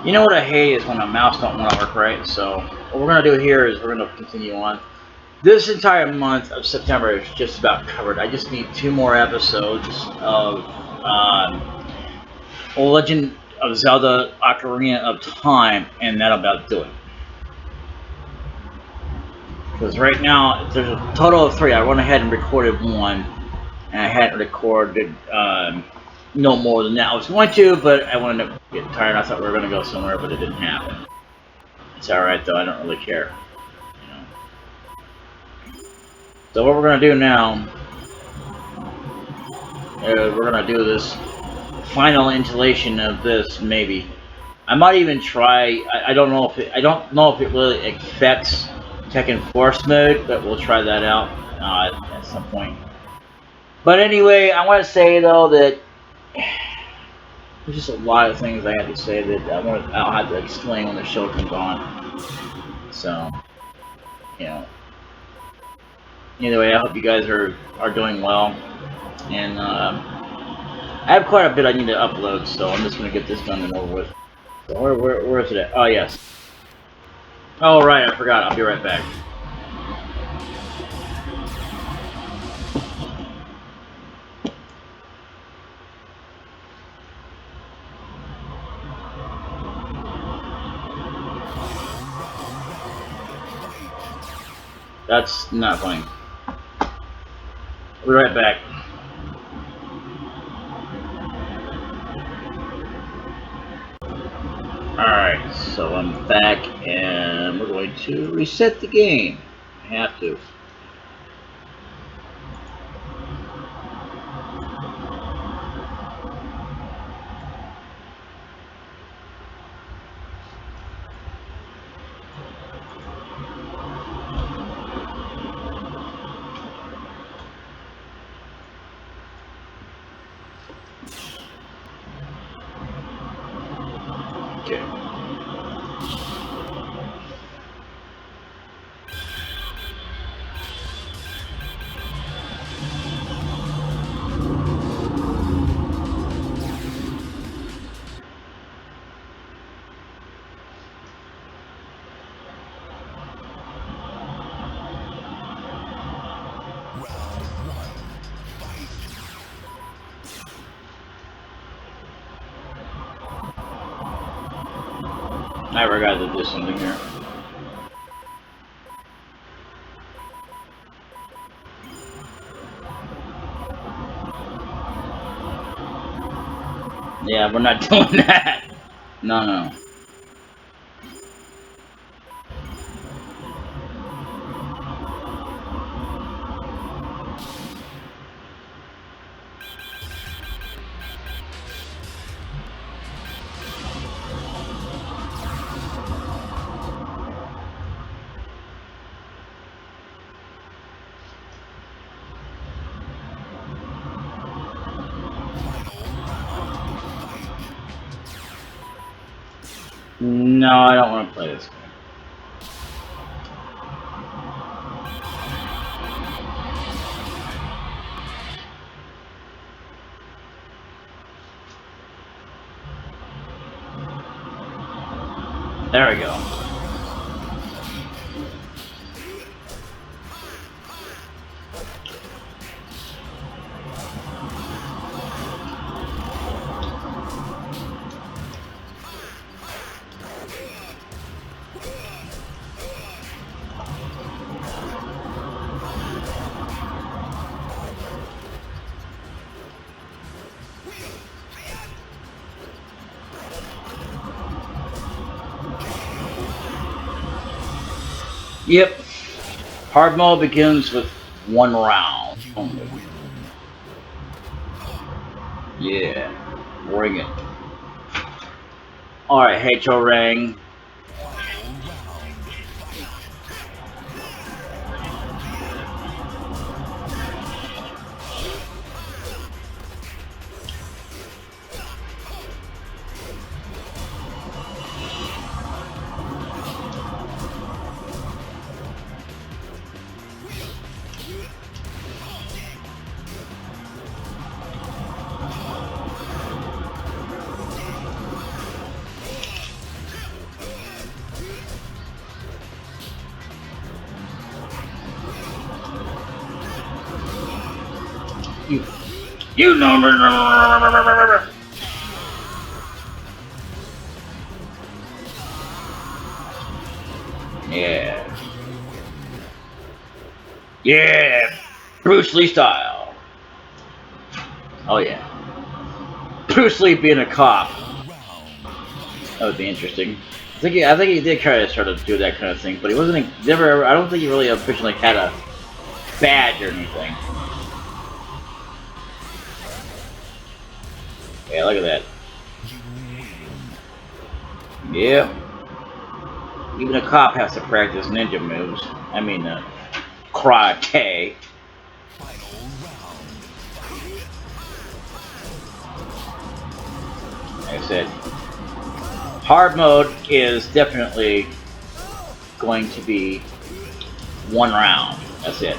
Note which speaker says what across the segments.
Speaker 1: You know what I hate is when a mouse don't want to work right. So what we're gonna do here is we're gonna continue on. This entire month of September is just about covered. I just need 2 more episodes of Legend of Zelda: Ocarina of Time, and that'll about do it. Because right now there's a total of 3. I went ahead and recorded 1, and I hadn't recorded no more than that. I was going to, but I wanted to get tired. I thought we were going to go somewhere, but it didn't happen. It's alright though, I don't really care. You know. So what we're going to do now is we're going to do this final installation of this, maybe. I might even try, I don't know if it really affects Tekken Force mode, but we'll try that out at some point. But anyway, I want to say though that there's just a lot of things I have to say that I'll have to explain when the show comes on. So, you know. Anyway, I hope you guys are doing well, and I have quite a bit I need to upload, so I'm just gonna get this done and over with. So where is it at? Oh yes. Oh right, I forgot. I'll be right back. That's not funny. I'll be right back. Alright, so I'm back, and we're going to reset the game. I have to. Okay. I forgot to do something here. Yeah, we're not doing that. No. No, I don't want to play this game. There we go. Yep. Hard mode begins with 1 round only. Yeah. Bring it. Alright, H-O-Rang. You know. Yeah. Yeah. Bruce Lee style. Oh yeah. Bruce Lee being a cop. That would be interesting. I think he did try to sort of do that kind of thing, but he wasn't never. I don't think he really officially had a badge or anything. Yeah, look at that. Yep. Even a cop has to practice ninja moves. I mean, karate. Like I said, hard mode is definitely going to be 1 round. That's it.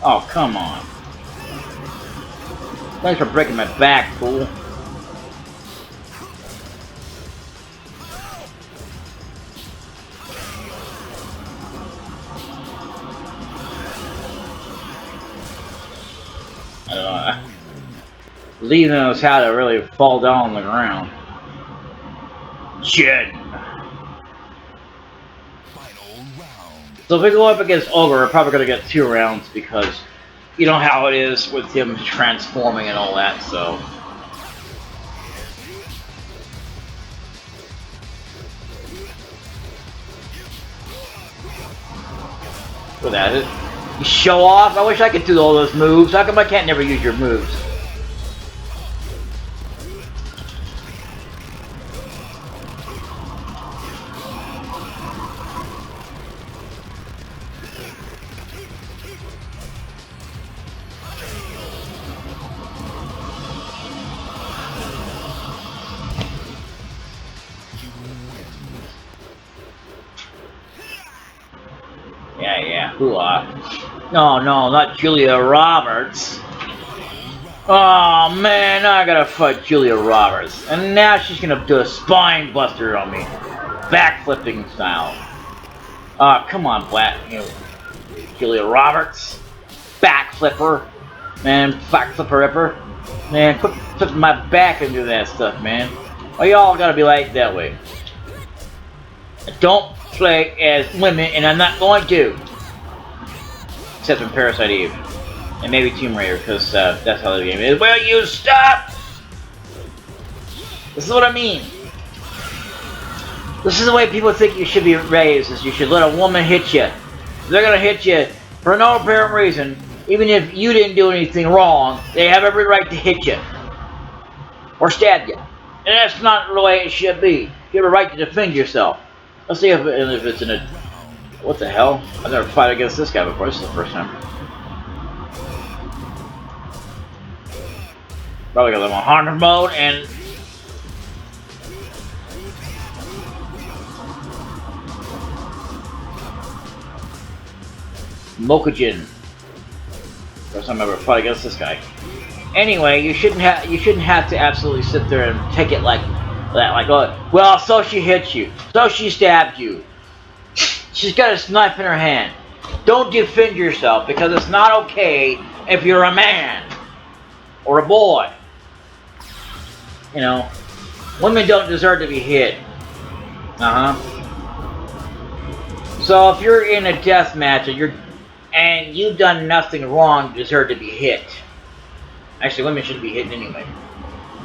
Speaker 1: Oh, come on. Thanks for breaking my back, fool. Lee knows how to really fall down on the ground. Jen. So if we go up against Ogre, we're probably going to get 2 rounds because you know how it is with him transforming and all that, so. Look at that. You show off? I wish I could do all those moves. How come I can't never use your moves? Yeah, hooah. No, not Julia Roberts. Oh man, now I gotta fight Julia Roberts. And now she's gonna do a spine buster on me. Backflipping style. Oh, come on, Julia Roberts. Backflipper. Man, backflipper ripper. Man, quit flipping my back into that stuff, man. Why y'all gotta be like that way? I don't play as women, and I'm not going to. Except in Parasite Eve. And maybe Tomb Raider, because that's how the game is. Will you stop? This is what I mean. This is the way people think you should be raised, is you should let a woman hit you. They're going to hit you for no apparent reason. Even if you didn't do anything wrong, they have every right to hit you. Or stab you. And that's not the way it should be. You have a right to defend yourself. Let's see if it's in a... What the hell? I've never fought against this guy before. This is the first time. Probably because I'm on hard mode and... Mokujin. First time I ever fought against this guy. Anyway, you shouldn't have to absolutely sit there and take it like that. Like, oh, well, so she hit you. So she stabbed you. She's got a knife in her hand. Don't defend yourself, because it's not okay if you're a man or a boy. You know, women don't deserve to be hit. So if you're in a death match and you've done nothing wrong, you deserve to be hit. Actually, women shouldn't be hit anyway.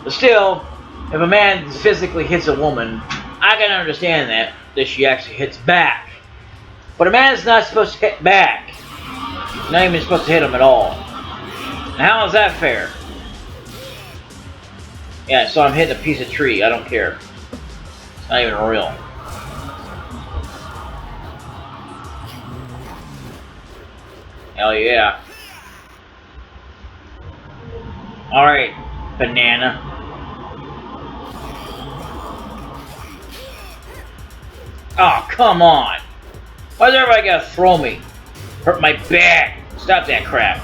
Speaker 1: But still, if a man physically hits a woman, I can understand that she actually hits back. But a man is not supposed to hit back. Not even supposed to hit him at all. Now, how is that fair? Yeah, so I'm hitting a piece of tree. I don't care. It's not even real. Hell yeah. Alright, banana. Oh, come on. Why's everybody gotta throw me? Hurt my back. Stop that crap.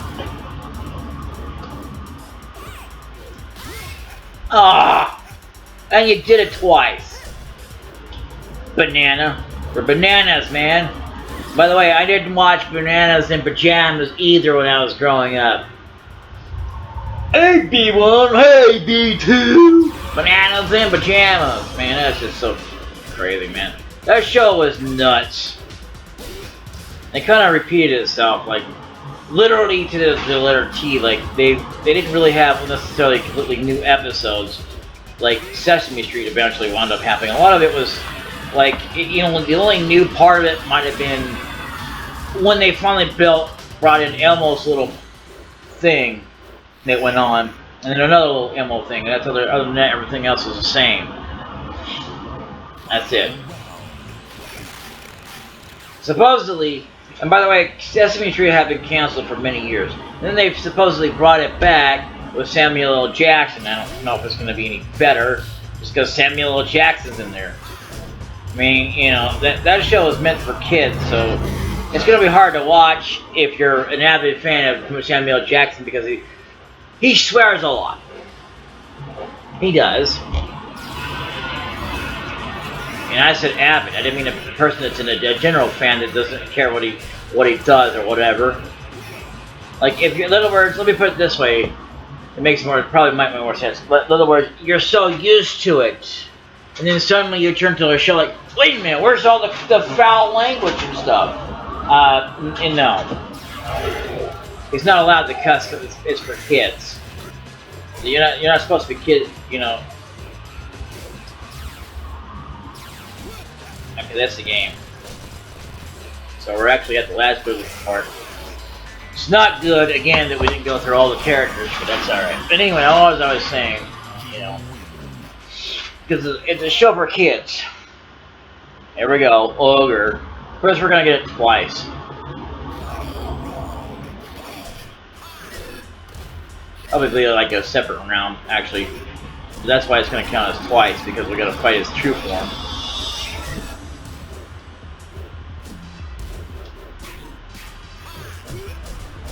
Speaker 1: Ah! And you did it twice. Banana. For bananas, man. By the way, I didn't watch Bananas in Pajamas either when I was growing up. Hey B1, hey B2. Bananas in Pajamas. Man, that's just so crazy, man. That show was nuts. It kind of repeated itself, like literally to the letter T. Like they didn't really have necessarily completely new episodes. Like Sesame Street eventually wound up happening. A lot of it was like, you know, the only new part of it might have been when they finally brought in Elmo's little thing that went on, and then another little Elmo thing. And that's other than that, everything else was the same. That's it. Supposedly, and by the way, Sesame Street had been canceled for many years. And then they supposedly brought it back with Samuel L. Jackson. I don't know if it's going to be any better, just because Samuel L. Jackson's in there. I mean, you know, that show is meant for kids, so it's going to be hard to watch if you're an avid fan of Samuel L. Jackson, because he swears a lot. He does. And I said avid. I didn't mean a person that's a general fan that doesn't care what he does or whatever. Like, if you're, in other words, let me put it this way. It makes probably might make more sense. But in other words, you're so used to it, and then suddenly you turn to a show like, wait a minute, where's all the foul language and stuff? And no, he's not allowed to cuss because it's for kids. You're not supposed to be kid, you know. Okay, that's the game. So we're actually at the last biblical part. It's not good, again, that we didn't go through all the characters, but that's alright. But anyway, as I was saying, you know, because it's a show for kids. Here we go, Ogre. First, we're going to get it twice. Obviously, like a separate round, actually. That's why it's going to count as twice, because we're going to fight his true form.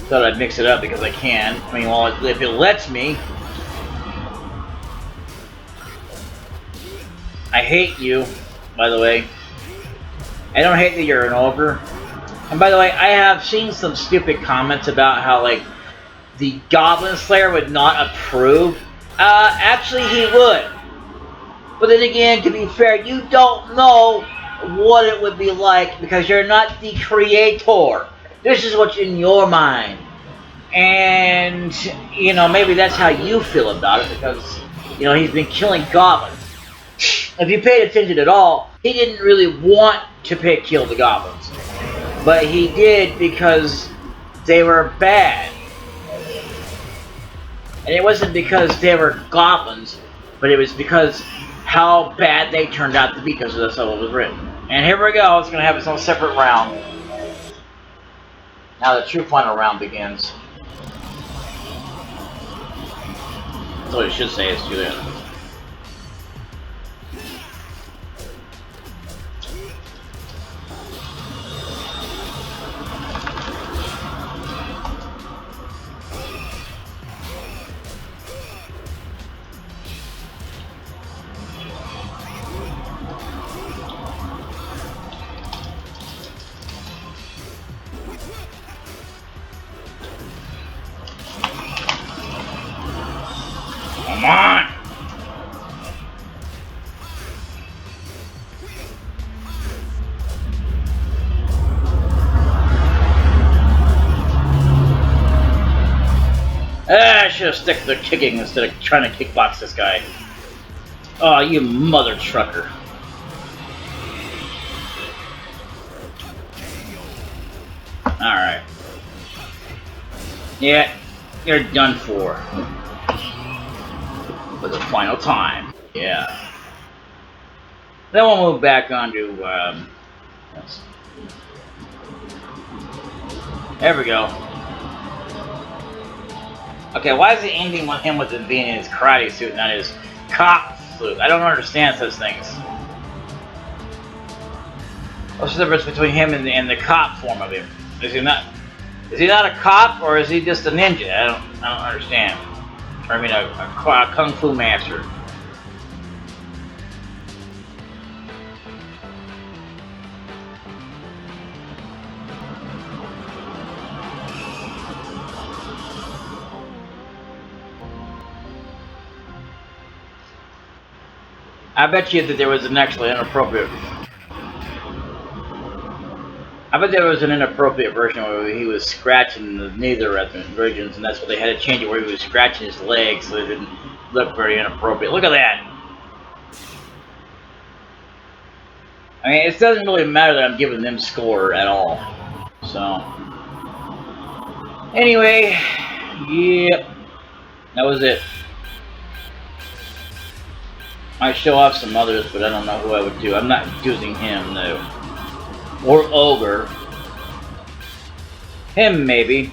Speaker 1: Thought I'd mix it up because I can. I mean, well, if it lets me. I hate you, by the way. I don't hate that you're an ogre. And by the way, I have seen some stupid comments about how, like, the Goblin Slayer would not approve. Actually, he would. But then again, to be fair, you don't know what it would be like because you're not the creator. This is what's in your mind. And, you know, maybe that's how you feel about it because, you know, he's been killing goblins. If you paid attention at all, he didn't really want to kill the goblins. But he did because they were bad. And it wasn't because they were goblins, but it was because how bad they turned out to be because that's how it was written. And here we go, it's going to have its own separate round. Now the true final round begins. That's what it should say, it's Julian. Come on! I should have stuck to the kicking instead of trying to kickbox this guy. Oh, you mother trucker. Alright. Yeah, you're done for. For the final time. Yeah. Then we'll move back on to, there we go. Okay, why is it ending with him with him being in his karate suit and not his cop suit? I don't understand such things. What's the difference between him and the cop form of him? Is he not a cop or is he just a ninja? I don't understand. I mean, a kung fu master. I bet you that there was an actually inappropriate. I bet there was an inappropriate version where he was scratching the nether regions, and that's what they had to change it, where he was scratching his legs, so it didn't look very inappropriate. Look at that. I mean, it doesn't really matter that I'm giving them score at all. So, anyway, yep, that was it. Might show off some others, but I don't know who I would do. I'm not using him, though. Or Ogre. Him, maybe.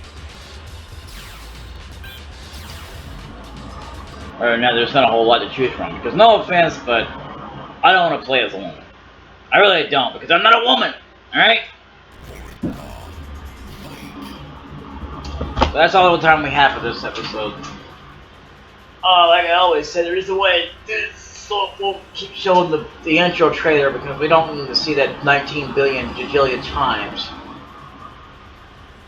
Speaker 1: Or no, there's not a whole lot to choose from. Because no offense, but I don't want to play as a woman. I really don't, because I'm not a woman. Alright? So that's all the time we have for this episode. Oh, like I always said, there is a way. We'll keep showing the intro trailer because we don't need to see that 19 billion gajillion times.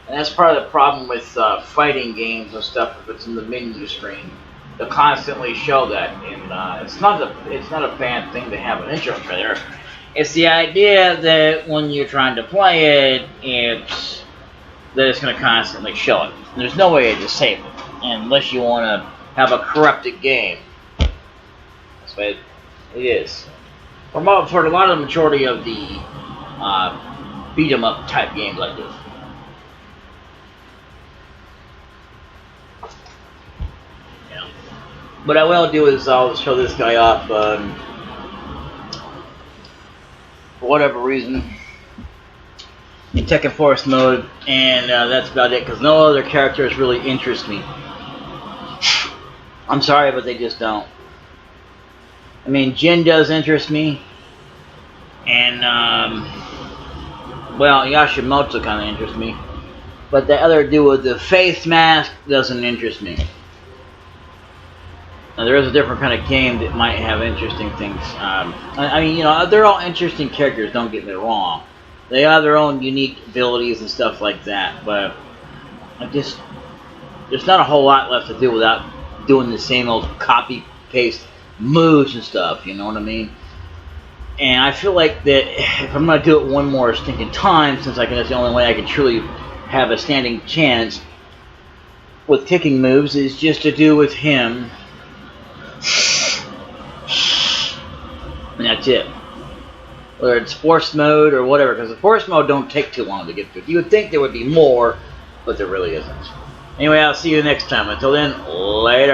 Speaker 1: And that's part of the problem with fighting games and stuff. If it's in the menu screen, they'll constantly show that, and it's not a bad thing to have an intro trailer. It's the idea that when you're trying to play it, it's going to constantly show it. There's no way to disable it unless you want to have a corrupted game. That's what it is. For a lot of the majority of the beat 'em up type games like this. Yeah. What I will do is I'll show this guy off for whatever reason in Tekken Force mode, and that's about it, because no other characters really interest me. I'm sorry, but they just don't. I mean, Jin does interest me, and well, Yashimoto kind of interests me, but the other dude with the face mask doesn't interest me. Now, there is a different kind of game that might have interesting things. I mean, you know, they're all interesting characters, don't get me wrong. They have their own unique abilities and stuff like that, but there's not a whole lot left to do without doing the same old copy-paste moves and stuff, you know what I mean? And I feel like that if I'm going to do it one more stinking time, since that's the only way I can truly have a standing chance with kicking moves, is just to do with him. And that's it. Whether it's force mode or whatever, because the force mode don't take too long to get through. You would think there would be more, but there really isn't. Anyway, I'll see you next time. Until then, later.